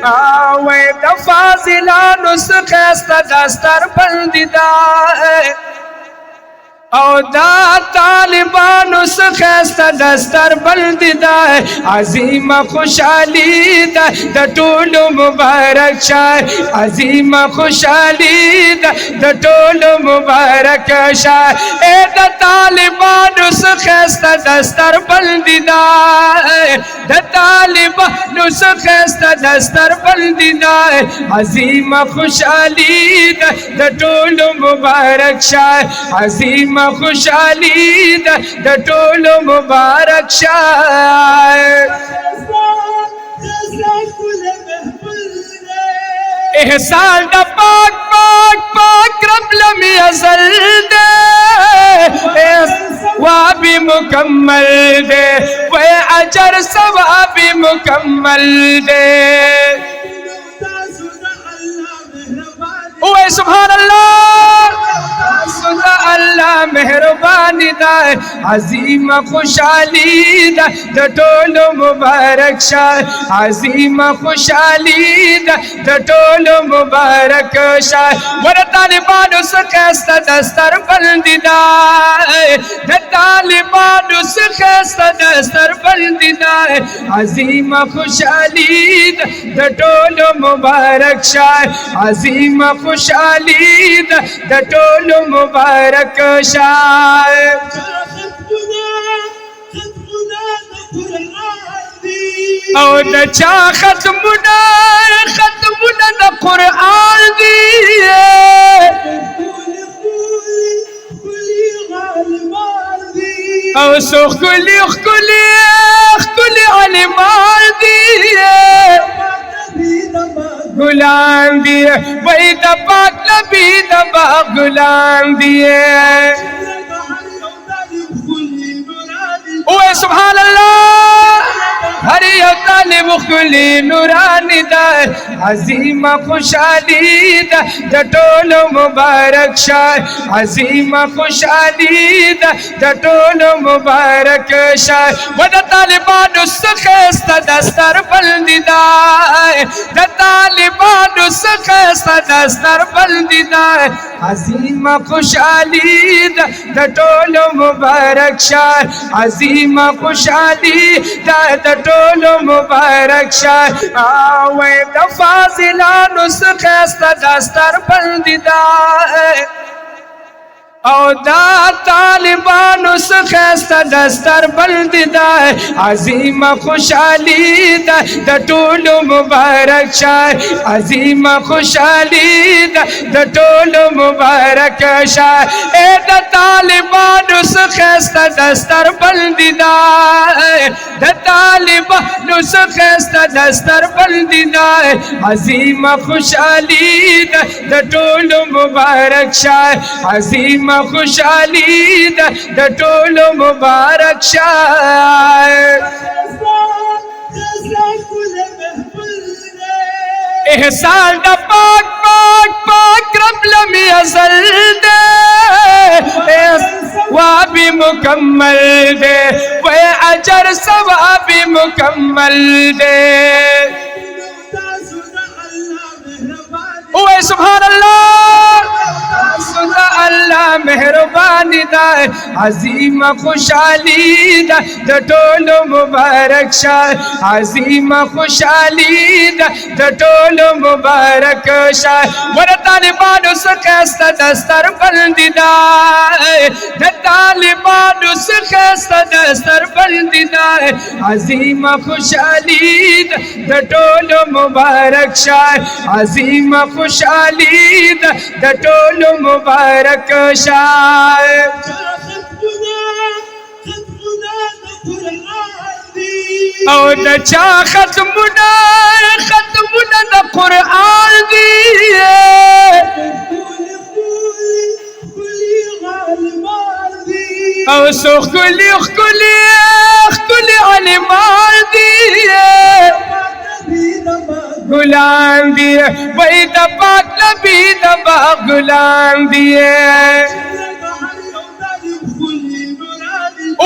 آوے دا فاضلانو سخیستا دستر بندیدہ او دا طالبانو سخیستا دستر بندیدہ عظیم خوشحالی دا دا طول مبارک شاہ عظیم خوشحالی دا دا طول مبارک شاہ اے دا طالبانو سخیستا دستر بندیدہ دا طالبانو سخیستا دستر بندیدہ عظیم خوشحالی دا دا طول مبارک شاہ عظیم خوشحالی دا طول مبارک شاہ احسان دا پاک پاک پاک رب لم یزل دے وابی مکمل دے وہ اجر ثوابی مکمل دے اوہ سبحان اللہ اللہ مہربانی دا عظیم خوشحالی دا دا طول مبارک شاہ عظیم خوشحالی دا دا طول مبارک شاہ ور طالبانو سخیستا دستر بندی دا دا طالبانو سخیستا دستر بندی دا عظیم خوشحالی دا دا طول مبارک شاہ عظیم خوشحالی دا دا طول مبارک شاہ او دا چا ختمنا دا قرآن دی او سو خلی علمان دی غلام دیے وہی دا پاک نبی دا باغ غلام دیے اوہ سبحان اللہ ہر یو طالب خلی نورانی دا عظیم خوشحالی دا دا طول مبارک شاہ عظیم خوشحالی دا دا طول مبارک شاہ و دا طالبانو سخیستا دستر بلدی دا دا طالبانو سخیستا دستر بلدی دا عظیم خوشحالی دا دا طول مبارک شاہ عظیم خوشحالی دا دا طول مبارک شاہ آوے دا فاضلانو سخیستا دستر بندی دا او دا طالبانو سخیستا دستر بندی دا عظیم خوشحالی دا دا طول مبارک شاہ عظیم خوشحالی دا دا طول مبارک شاہ اے دا طالبانو سخیستا دستر بندی دا دا طالبانو سخیستا دستر بندی دا عظیم خوشحالی دا دا طول مبارک شاہ عظیم خوشحالی دا دا طول مبارک شاہ احسان دا پاک پاک پاک رب لم یزل دے وابی مکمل دے وہ اجر ثوابی مکمل دے اوہ سبحان اللہ اللہ مہربانی دا عظیم خوشحالی دا دا طول مبارک شاہ عظیم خوشحالی دا دا طول مبارک شاہ ور طالبانو سخیستا دستر بندی دا دا طالبانو سخیستا دستر بندی دا عظیم خوشحالی دا دا طول مبارک شاہ عظیم خوشحالی دا دا طول مبارک شاہ او دا چا ختمنا دا قرآن دی او سو خلی علمان دی غلام دیے وہی دا پاک نبی دا باغ غلام دیے